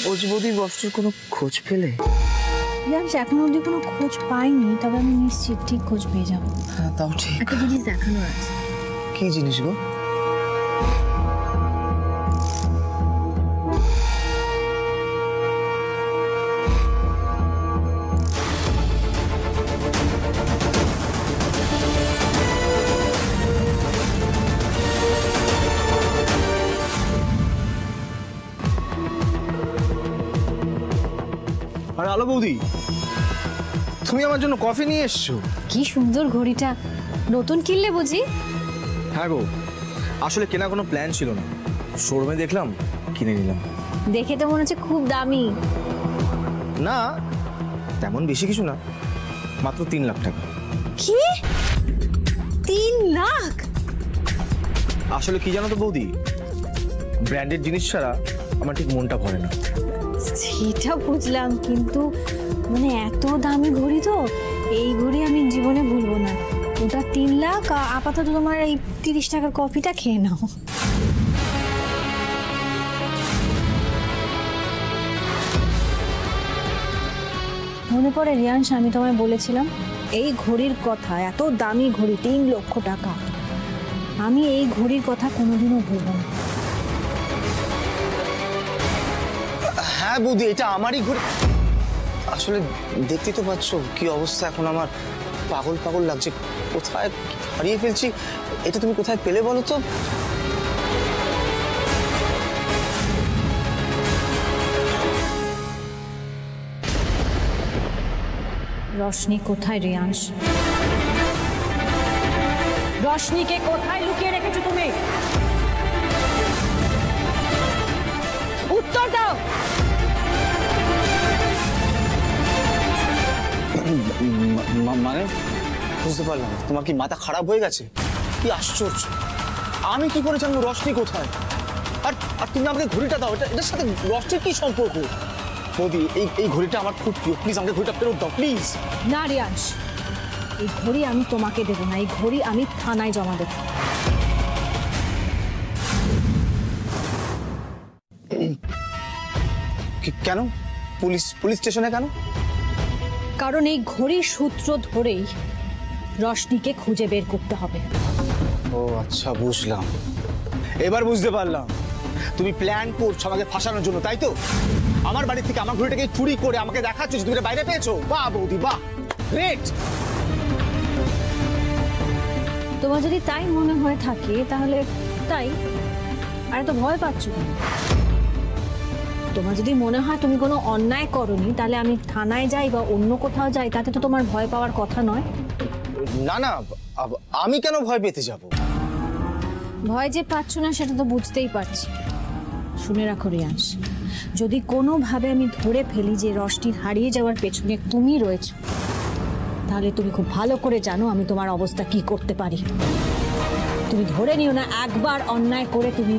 বৌদি বস্ত্রের কোনো খোঁজ পেলে? জানিস এখন অবধি কোনো খোঁজ পাইনি, তবে আমি নিশ্চিত ঠিক খোঁজ পেয়ে যাবো। হ্যাঁ তাও ঠিক। একটা জিনিস দেখানোর আছে। কি জিনিস গো? আরে আলো বৌদি, তুমি আমার জন্য কফি নিয়ে এসছো? কি সুন্দর ঘড়িটা, নতুন কিনলে বুঝি? হ্যাঁ গো, আসলে কেনা কোনো প্ল্যান ছিল না, শোরুমে দেখলাম কিনে নিলাম। দেখে তো মনে হচ্ছে খুব দামি। না তেমন বেশি কিছু না, মাত্র 3 লাখ টাকা। কি 3 লাখ? আসলে কি জানো তো বৌদি, ব্র্যান্ডেড জিনিস ছাড়া আমার ঠিক মনটা ভরে না। সেটা বুঝলাম, কিন্তু মানে এত দামি ঘড়ি তো, এই ঘড়ি আমি জীবনে ভুলবো না। ওটা 3 লাখ, আপাতত তোমার এই 30 টাকার কফিটা খেয়ে নাও। মনে পড়ে রিয়াংশ, আমি তোমায় বলেছিলাম এই ঘড়ির কথা, এত দামি ঘড়ি 3 লক্ষ টাকা, আমি এই ঘড়ির কথা কোনোদিনও ভুলবো না। হ্যাঁ বৌদি, এটা আমারই ঘড়ি। আসলে দেখতে তো পাচ্ছ কি অবস্থা এখন আমার, পাগল পাগল লাগছে, কোথায় হারিয়ে ফেলছি। এটা তুমি কোথায় পেলে বলো তো? রশনি কোথায় রিয়াংশ? রশনিকে কোথায় লুকিয়ে রেখেছো তুমি? উত্তর দাও। মানে বুঝতে পারলাম, তোমার কি মাথা খারাপ হয়ে গেছে? কি আশ্চর্য, আমি কি করে জানবো রশনি কোথায়? আর তুমি আমাকে ঘড়িটা দাও, এটার সাথে রশনির কি সম্পর্ক? বৌদি এই ঘড়িটা আমার খুব প্রিয়, প্লিজ আমাকে ঘড়িটা ফেরত দাও প্লিজ। না রিয়াংশ, এই ঘড়ি আমি তোমাকে দেবো না, এই ঘড়ি আমি থানায় জমা দেবো। কেন? পুলিশ স্টেশনে কেন? কারণ এই ঘড়ির সূত্র ধরেই রশনিকে খুঁজে বের করতে হবে। ও আচ্ছা, বুঝলাম, এবার বুঝতে পারলাম। তুমি প্ল্যান করছো আমাকে ফাঁসানোর জন্য, তাই তো? আমার বাড়ি থেকে আমার ঘড়িটাকে চুরি করে আমাকে দেখাচ্ছ যে তুমি এটা বাইরে পেয়েছো। বাহ বৌদি বাহ, গ্রেট। তোমার যদি তাই মনে হয়ে থাকে তাহলে তাই, আর তো ভয় পাচ্ছ কেন? তোমার যদি মনে হয় তুমি কোনো অন্যায় করনি, তাহলে আমি থানায় যাই বা অন্য কোথাও যাই, তাতে তো তোমার ভয় পাওয়ার কথা নয়। না না, আমি কেন ভয় পেতে যাব? ভয় যে পাচ্ছ না সেটা তো বুঝতেই পারছি। শুনে রাখো রিয়াংশ, যদি কোনোভাবে আমি ধরে ফেলি যে রশনির হারিয়ে যাওয়ার পেছনে তুমি রয়েছো, তাহলে তুমি খুব ভালো করে জানো আমি তোমার অবস্থা কি করতে পারি। তুমি ধরে নিও না একবার অন্যায় করে তুমি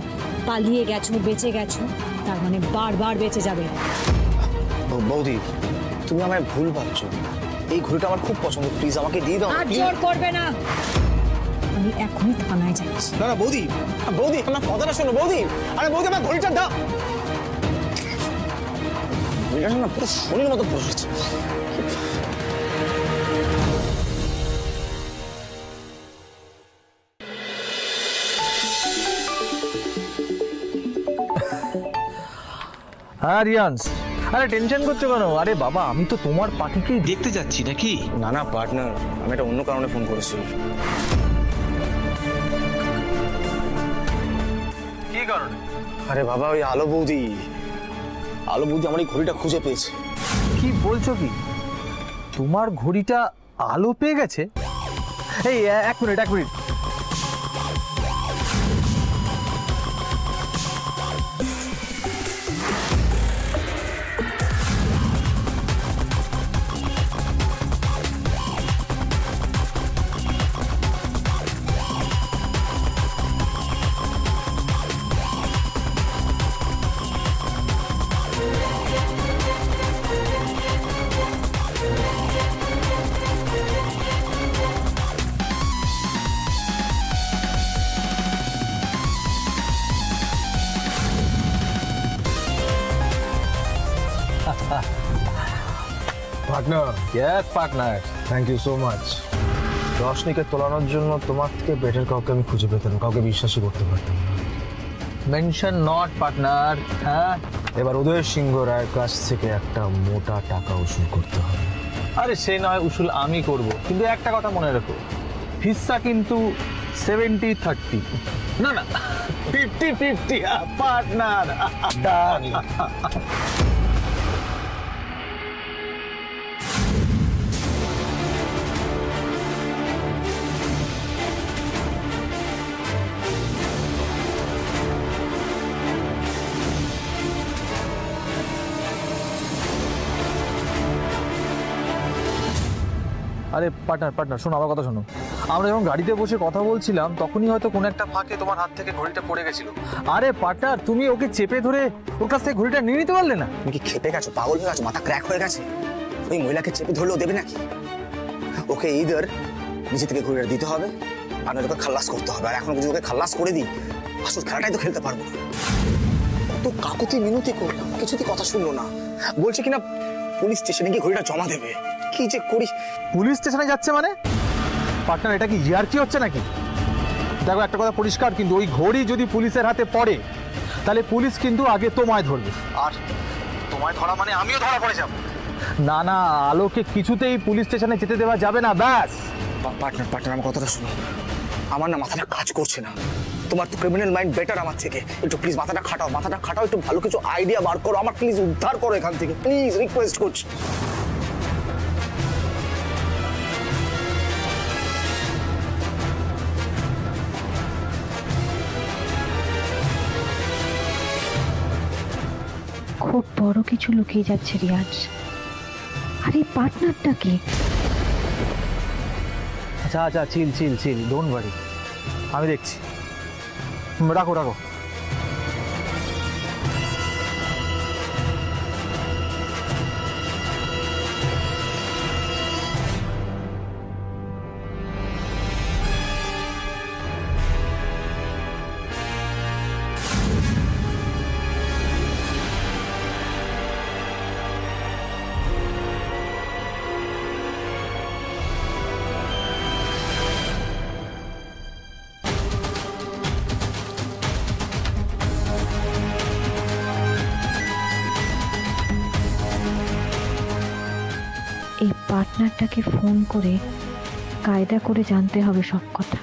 পালিয়ে গেছো, বেঁচে গেছো, তার মানে বারবার বেঁচে যাবে। বৌদি তুমি আমায় ভুল ভাবছো, এই ঘড়িটা আমার খুব পছন্দ, প্লিজ আমাকে দিয়ে দাও। আর জোর করবে না, আমি এখনই থানায় যাচ্ছি। না না বৌদি, বৌদি আমার কথাটা শোনো বৌদি। আরে বৌদি আমার ঘড়িটা দাও। ঘড়িটা না পুরো শনির মতো বসেছে। হ্যাঁ রিয়াংশ, আরে টেনশন করছো কেন? আরে বাবা, আমি তো তোমার পার্টিকেই দেখতে যাচ্ছি নাকি। না না পার্টনার, আমি একটা অন্য কারণে ফোন করেছি। কি কারণে? আরে বাবা, ওই আলো বৌদি আমার এই ঘড়িটা খুঁজে পেয়েছে। কি বলছো কি? তোমার ঘড়িটা আলো পেয়ে গেছে? এই এক minute. Partner, yes partner. Thank you so much. রশনিকে তোলানোর জন্য তোমার থেকে বেটার কাউকে আমি খুঁজে পেতাম, কাউকে বিশ্বাসই করতে পারতাম না। Mention not partner. হ্যাঁ, এবার উদয় সিংহ রায়ের কাছ থেকে একটা মোটা টাকা উসুল করতে হবে। আরে সে নয় উসুল আমি করব, কিন্তু একটা কথা মনে রাখো, হিস্সা কিন্তু 70-30, না না 50-50 পার্টনার। আরে পার্টনার পার্টনার শোনো, আমার কথা শোনো। আমরা যখন গাড়িতে বসে কথা বলছিলাম তখনই হয়তো কোনো একটা ফাঁকে তোমার হাত থেকে ঘড়িটা পড়ে গেছিল। আরে পার্টনার, তুমি ওকে চেপে ধরে ওর কাছ থেকে ঘড়িটা নিয়ে নিতে পারলে না? তুমি কি খেপে গেছো, পাগল হয়ে গেছো, মাথা ক্র্যাক হয়ে গেছে? ওই মহিলাকে চেপে ধরলেও দেবে নাকি? ওকে ইদার নিজে থেকে ঘুরে দিতে হবে, আর ওকে খাল্লাস করতে হবে। আর এখন যদি ওকে খাল্লাস করে দিই, আসল খেলাটাই তো খেলতে পারবো না। কত কাকুতি মিনতি করলাম, কিছুতেই কথা শুনলো না। বলছে কিনা পুলিশ স্টেশনে গিয়ে ঘড়িটা জমা দেবে। কি যে করি। পুলিশ স্টেশনে যাচ্ছে মানে? পার্টনার, এটা কি ইয়ার্কি হচ্ছে নাকি? দেখো একটা কথা পরিষ্কার, কিন্তু ওই ঘড়ি যদি পুলিশের হাতে পড়ে তাহলে পুলিশ কিন্তু আগে তোমায় ধরবে, আর তোমায় ধরা মানে আমিও ধরা পড়ে যাব। না না, আলোকে কিছুতেই পুলিশ স্টেশনে যেতে দেওয়া যাবে না। ব্যাস পার্টনার পার্টনার আমার কথাটা শুনো। আমার না মাথাটা কাজ করছে না। তোমার তো ক্রিমিনাল মাইন্ড বেটার আমার থেকে। একটু প্লিজ মাথাটা খাটাও, একটু ভালো কিছু আইডিয়া বার করো। আমার প্লিজ উদ্ধার করো এখান থেকে, প্লিজ রিকোয়েস্ট করছি। খুব বড় কিছু লুকিয়ে যাচ্ছে রিয়াজ। আর এই পার্টনারটা কি? আচ্ছা আচ্ছা, চিল চিল চিল, ডোন্ট ওয়ারি, আমি দেখছি। রাখো রাখো। এই পার্টনারটাকে ফোন করে কায়দা করে জানতে হবে সব কথা।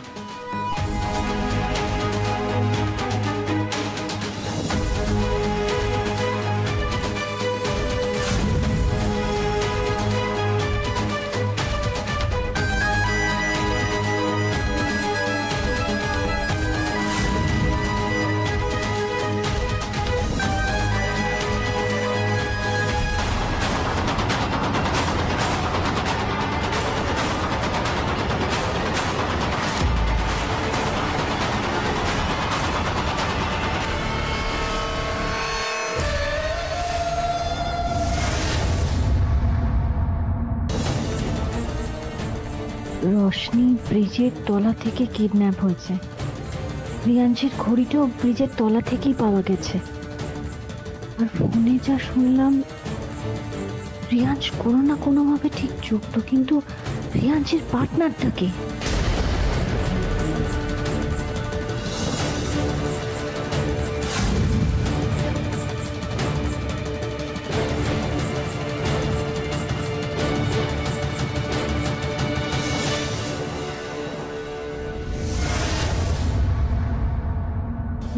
রশনি ব্রিজের তলা থেকে কিডন্যাপ হয়েছে। রিয়াঞ্জের ঘড়িটাও ব্রিজের তলা থেকেই পাওয়া গেছে। আর ফোনে যা শুনলাম, রিয়াঞ্জ কোনো না কোনোভাবে ঠিক যুক্ত, কিন্তু রিয়াঞ্জের পার্টনারটা কে?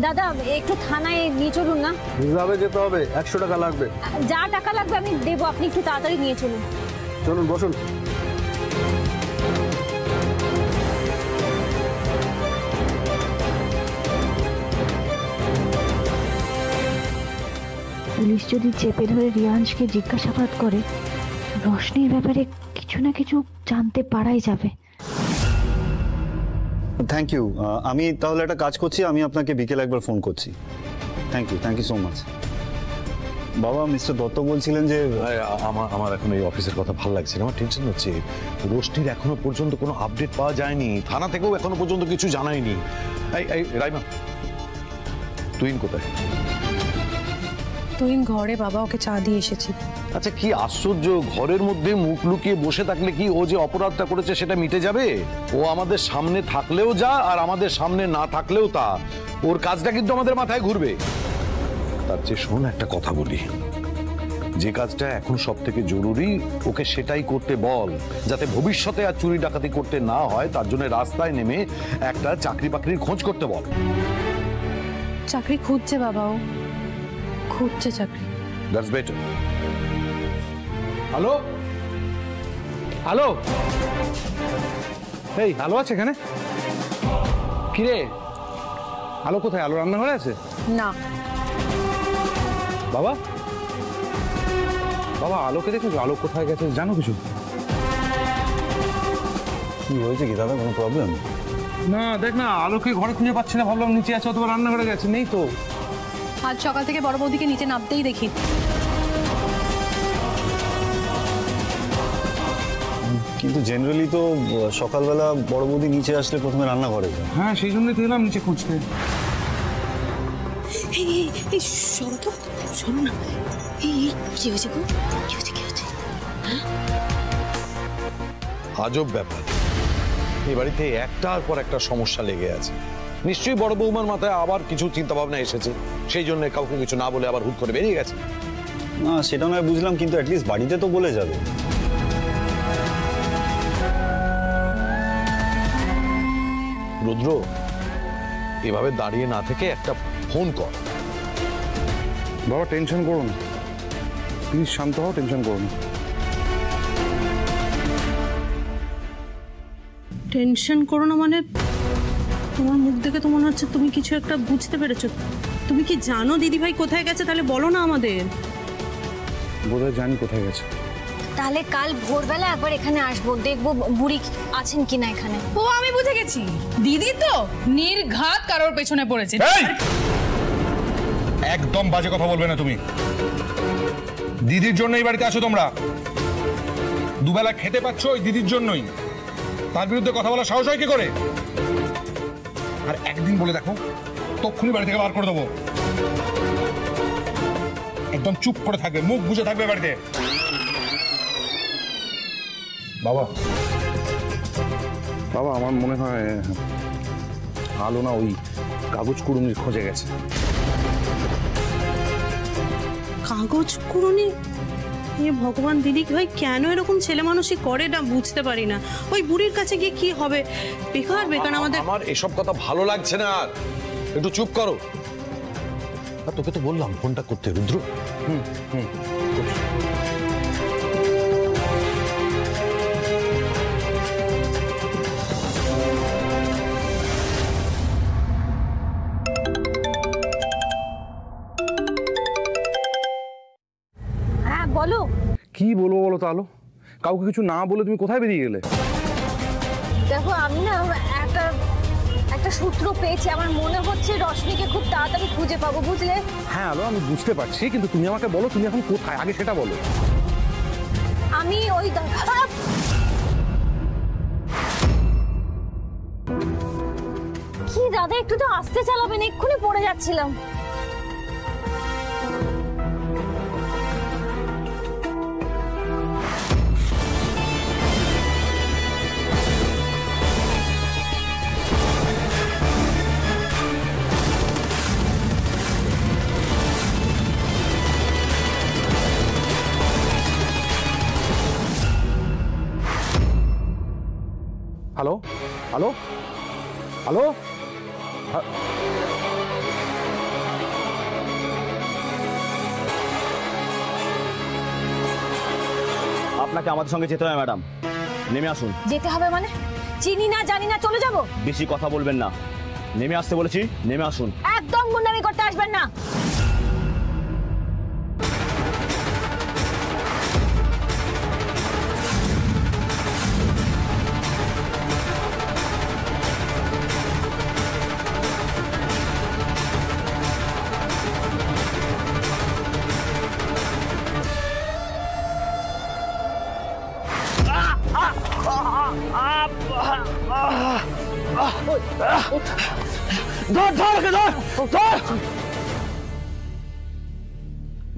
দাদা একটু থানায় নিয়ে চলুন না। রিজার্ভে যেতে হবে, 100 টাকা লাগবে। যা টাকা লাগবে আমি দেবো, আপনি একটু তাড়াতাড়ি নিয়ে চলুন। চলুন বসুন। পুলিশ যদি চেপে ধরে রিয়াঞ্জকে জিজ্ঞাসাবাদ করে, রশনির ব্যাপারে কিছু না কিছু জানতে পারাই যাবে। Thank you. আমি তাহলে একটা কাজ করছি, আমি আপনাকে বিকেলে একবার ফোন করছি। Thank you so much. বাবা, মিস্টার দত্ত বলছিলেন যে আমার এখন এই অফিসের কথা ভালো লাগছে না, আমার টেনশন হচ্ছে। রোষ্টির এখনো পর্যন্ত কোনো আপডেট পাওয়া যায়নি, থানা থেকেও এখনো পর্যন্ত কিছু জানায়নি। এই রাইমা, তুই কোথায়? তুই ঘরে, বাবা ওকে চা দিয়ে এসেছি। আচ্ছা কি আশ্চর্য, ঘরের মধ্যে মুখ লুকিয়ে বসে থাকলে কি ও যে অপরাধটা করেছে সেটা মিটে যাবে? ও আমাদের সামনে থাকলেও যা আর আমাদের সামনে না থাকলেও তা, ওর কাজটা কিন্তু আমাদের মাথায় ঘুরবে। তার চেয়ে শোন একটা কথা বলি, যে কাজটা এখন সব থেকে জরুরি ওকে সেটাই করতে বল, যাতে ভবিষ্যতে আর চুরি ডাকাতি করতে না হয়। তার জন্য রাস্তায় নেমে একটা চাকরি বাকরির খোঁজ করতে বল। চাকরি খুঁজছে বাবাও, খুঁজছে চাকরি। That's better. হ্যালো হ্যালো, এই আলো আছে এখানে? কিরে আলো কোথায়? আলো রান্নাঘরে আছে? না। বাবা বাবা, আলোকে দেখেছো? আলো কোথায় গেছে জানো কিছু? কি হয়েছে কি দাদা, কোনো প্রবলেম? না দেখ না, আলোকে ঘরে খুঁজে পাচ্ছি না, ভাবলাম নিচে আছে অথবা রান্নাঘরে গেছে, নেই তো। আজ সকাল থেকে বড় বৌদিকে নিচে নামতেই দেখি। কিন্তু জেনারেলি তো সকালবেলা বড় বৌদি নিচে আসলে প্রথমে রান্নাঘরে যায়। হ্যাঁ সেই জন্যই তো এলাম নিচে খুঁজতে। এই সরো তো, শোনো না। এই কি হয়েছে গো? কি হয়েছে? আজব ব্যাপার, এই বাড়িতে একটার পর একটা সমস্যা লেগে আছে। নিশ্চয়ই বড় বৌমার মাথায় আবার কিছু চিন্তা ভাবনা এসেছে, সেই জন্য কাউকে কিছু না বলে আবার হুট করে বেরিয়ে গেছে। না সেটা নয় বুঝলাম, কিন্তু অ্যাটলিস্ট বাড়িতে তো বলে যাবে। রুদ্র, এভাবে দাঁড়িয়ে না থেকে একটা ফোন কর। বাবা টেনশন করো না, প্লিজ শান্ত হও, টেনশন করো না। টেনশন করো না মানে? তোমার মুখ দেখে তো মনে হচ্ছে তুমি কিছু একটা বুঝতে পেরেছো। তুমি কি জানো দিদিভাই কোথায় গেছে? তাহলে বলো না আমাদের। বোধহয় জানি কোথায় গেছে। তাহলে কাল ভোরবেলা একবার এখানে আসবো, দেখবো বুড়ি আছেন কিনা এখানে। ও আমি বুঝে গেছি, দিদি তো নির্ঘাত কারোর পেছনে পড়েছে। একদম বাজে কথা বলবে না তুমি। দিদির জন্য এই বাড়িতে আছো তোমরা, দুবেলা খেতে পাচ্ছ ওই দিদির জন্যই। তার বিরুদ্ধে কথা বলা সাহস হয় কি করে? আর একদিন বলে দেখো, তক্ষুনি বাড়ি থেকে বার করে দেবো। একদম চুপ করে থাকবে, মুখ বুজে থাকবে বাড়িতে। বাবা বাবা, আমার মনে হয় আলো না ওই কাগজ কুড়ুনির খোঁজে গেছে। কাগজ কুড়ুনি? এ ভগবান, দিদি ভাই কেন এরকম ছেলে মানুষই করে না বুঝতে পারি না। ওই বুড়ির কাছে গিয়ে কি হবে? বেকার বেকার আমাদের। আমার এসব কথা ভালো লাগছে না, আর একটু চুপ করো। আর তোকে তো বললাম ফোনটা করতে, রুদ্র। হ্যাঁ বলো। কি বলবো বলো তো আলো? কাউকে কিছু না বলে তুমি কোথায় বেরিয়ে গেলে? দেখো আমি না একটা সূত্র পেয়েছি, আমার মনে হচ্ছে রশ্মিকে খুব তাড়াতাড়ি খুঁজে পাবো, বুঝলে? হ্যাঁ আলো, আমি বুঝতে পারছি, কিন্তু তুমি আমাকে বলো তুমি এখন কোথায়, আগে সেটা বলো। আমি ওই কি দাদা, একটু তো আস্তে চালাবেন, এক্ষুনি পড়ে যাচ্ছিলাম। হ্যালো হ্যালো হ্যালো, আপনাকে আমাদের সঙ্গে যেতে হবে ম্যাডাম, নেমে আসুন। যেতে হবে মানে? চিনি না জানি না, চলে যাব। বেশি কথা বলবেন না, নেমে আসতে বলেছি, নেমে আসুন। একদম গুন্ডামি করতে আসবেন না।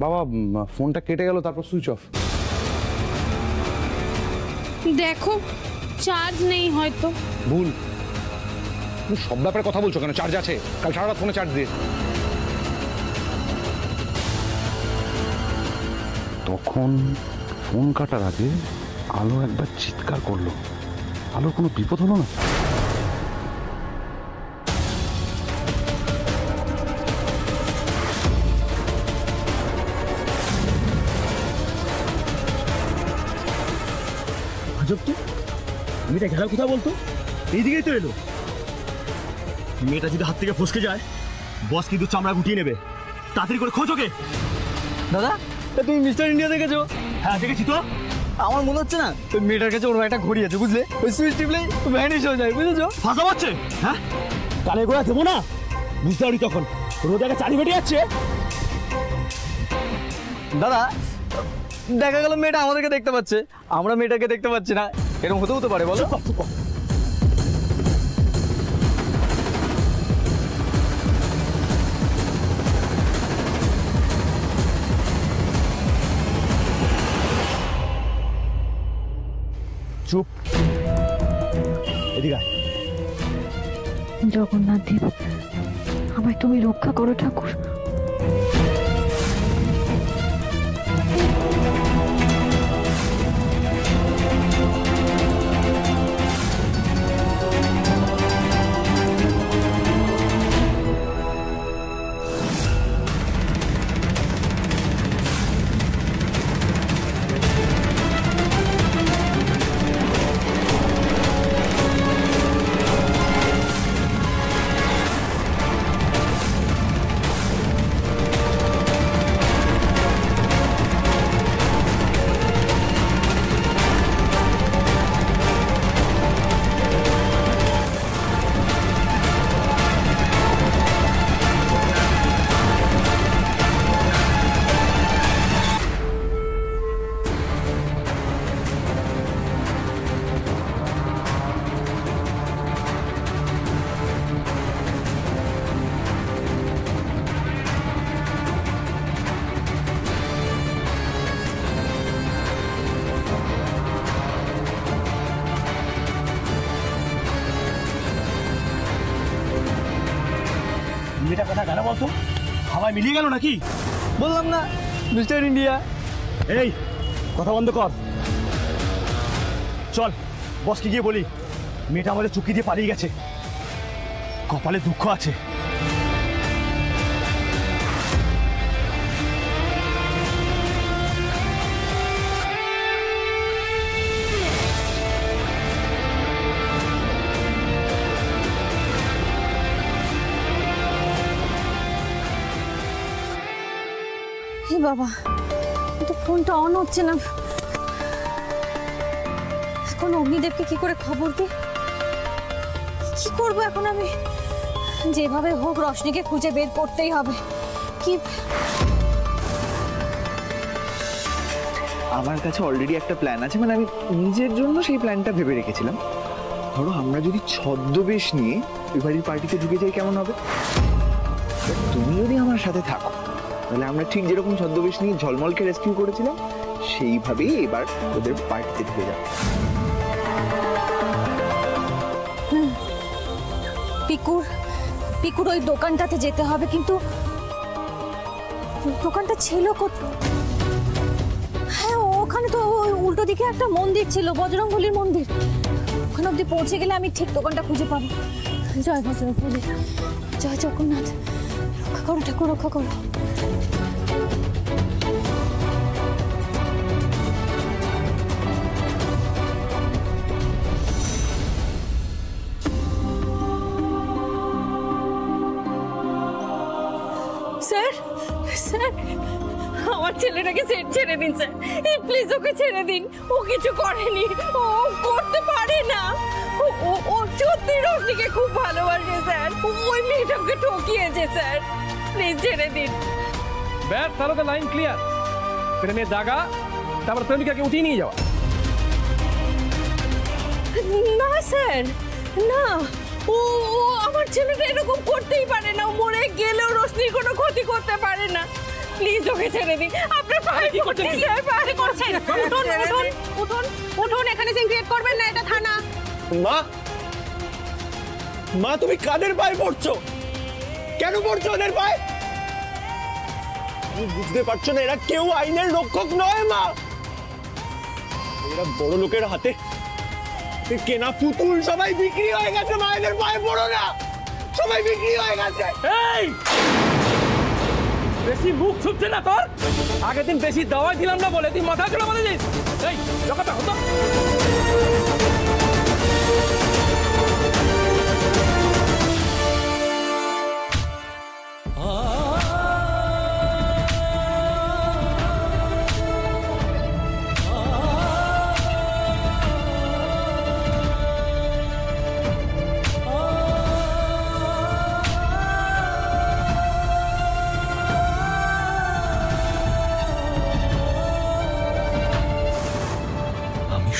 বাবা ফোনটা কেটে গেল, তারপর সুইচ অফ। দেখো চার্জ নেই হয়তো। ভুল, তুমি সব ব্যাপারে কথা বলছো কেন? চার্জ আছে, কাল সারা রাত ফোনে চার্জ দিয়ে। তখন ফোন কাটার আগে আলো একবার চিৎকার করলো। আলোর কোনো বিপদ হলো না? মেয়েটা গেল কোথাও বলতো? এইদিকেই তো এলো। মেয়েটা যদি হাত থেকে ফসকে যায়, বস কিন্তু চামড়া গুটিয়ে নেবে। তাড়াতাড়ি করে খোঁজ ওকে। দাদা, তুমি মিস্টার ইন্ডিয়া দেখেছো? হ্যাঁ দেখেছি তো। আমার মনে হচ্ছে না ওই মেয়েটার কাছে ওর একটা ঘড়ি আছে, বুঝলে? ওই সুইচ টিপলেই ভ্যানিশ হয়ে যায়, বুঝেছো? ফাঁসা পাচ্ছে, হ্যাঁ কানে গোড়া দেবো না, বুঝতে পারি তখন রোদে একটা চারি বেটে যাচ্ছে। দাদা, দেখা গেল মেয়েটা আমাদেরকে দেখতে পাচ্ছে, আমরা মেয়েটাকে দেখতে পাচ্ছি না। এরকম হতেও তো পারে, বলো? চুপ, এদিকে আয়। জগন্নাথ দেব, আমায় তুমি রক্ষা করো ঠাকুর। মেয়েটা কথা কেন বলতো? হাওয়ায় মিলিয়ে গেল নাকি? বললাম না, মিস্টার ইন্ডিয়া। এই কথা বন্ধ কর, চল বসকে গিয়ে বলি মেয়েটা আমাদের চুক্তি দিয়ে পালিয়ে গেছে, কপালে দুঃখ আছে। বাবা, তো ফোনটা অন হচ্ছে না। এখন অগ্নিদেবকে কি করে খবর দিই? কি করব এখন আমি? যেভাবে হোক রশনিকে খুঁজে বের করতেই হবে। কি আমার কাছে অলরেডি একটা প্ল্যান আছে, মানে আমি নিজের জন্য সেই প্ল্যানটা ভেবে রেখেছিলাম। ধরো আমরা যদি ছদ্মবেশ নিয়ে ওই বাড়ির পার্টিতে ঢুকে যাই কেমন হবে? তুমি যদি আমার সাথে থাকো তাহলে আমরা ঠিক যেরকম ছদ্মবেশ নিয়ে ঝলমলকে রেস্কিউ করেছিলাম সেইভাবেই এবার ওদের পার্টিতে ঢুকে যাবে। পিকুর ওই দোকানটাতে যেতে হবে, কিন্তু দোকানটা ছিল কোথায়? হ্যাঁ, ওখানে তো উল্টো দিকে একটা মন্দির ছিল, বজরংবলীর মন্দির। ওখানে অব্দি পৌঁছে গেলে আমি ঠিক দোকানটা খুঁজে পাবো। জয় বজরংবলী, জয় জগন্নাথ, রক্ষা করো ঠাকুর, রক্ষা করো। স্যার, স্যার আমার ছেলেটাকে ছেড়ে দিন স্যার, প্লিজ ওকে ছেড়ে দিন। ও কিছু করেনি, ও করতে পারে না। ও সত্যি রশনিকে খুব ভালোবাসে স্যার, ওই মেয়েটাকে ঠকিয়েছে স্যার, প্লিজ ছেড়ে দিন। ব্যাস, তাহলে তো লাইন ক্লিয়ার। প্রেমে দাগা, তারপর প্রেমিকাকে উঠিয়ে নিয়ে যাওয়া। না স্যার, না, ও আমার ছেলেটা এরকম করতেই পারে না। মরে গেলেও রশনির কোনো ক্ষতি করতে পারে না। প্লিজ ওকে ছেড়ে দিন, আপনার পায়ে পড়ছি স্যার, পায়ে করছেন। উঠুন উঠুন উঠুন উঠুন, এখানে সিন ক্রিয়েট করবেন না, এটা থানা। মা, মা তুমি কাদের পায়ে পড়ছো? কেন পড়ছো ওদের পায়ে? তুমি বুঝতে পারছো না এরা কেউ আইনের রক্ষক নয় মা। এরা বড় লোকের হাতে কেনা পুতুল, সবাই বিক্রি হয়ে গেছে। মায়েদের পায়ে পড়ো না, সবাই বিক্রি হয়ে গেছে। এই বেশি মুখ ছুপছে না তোর? আগের দিন বেশি দাওয়াই দিলাম না বলে তুই মাথা চলে বলে দিস। এই কথাটা হতো।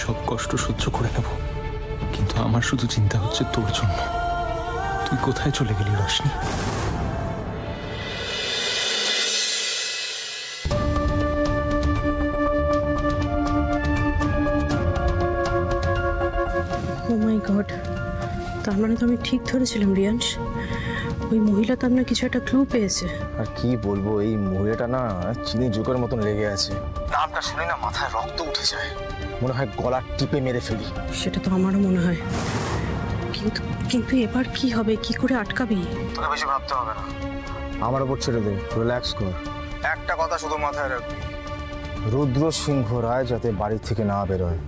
সব কষ্ট সহ্য করে নেব, কিন্তু আমার শুধু চিন্তা হচ্ছে তোর জন্য। তুই কোথায় চলে গেলি রশনি? ও মাই গড, তার মানে তো আমি ঠিক ধরেছিলাম রিয়াংশ। ওই মহিলা তার না কিছু একটা ক্লু পেয়েছে। আর কি বলবো, এই মহিলাটা না চিনি জোকের মতন লেগে আছে। নামটা শুনে না মাথায় রক্ত উঠে যায়, মনে হয় গলা টিপে মেরে ফেলি। সেটা তো আমারও মনে হয়, কিন্তু কিন্তু এবার কি হবে, কি করে আটকাবি? তোকে বেশি ভাবতে হবে না, আমার ওপর ছেড়ে দে, রিল্যাক্স কর। একটা কথা শুধু মাথায় রাখবি, রুদ্র সিংহ রায় যাতে বাড়ি থেকে না বেরোয়।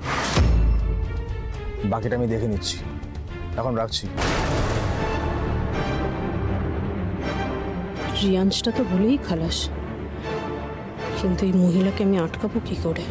বাকিটা আমি দেখে নিচ্ছি, এখন রাখছি। রিয়াংশটা তো বলেই খালাস, কিন্তু এই মহিলাকে আমি আটকাবো কি করে?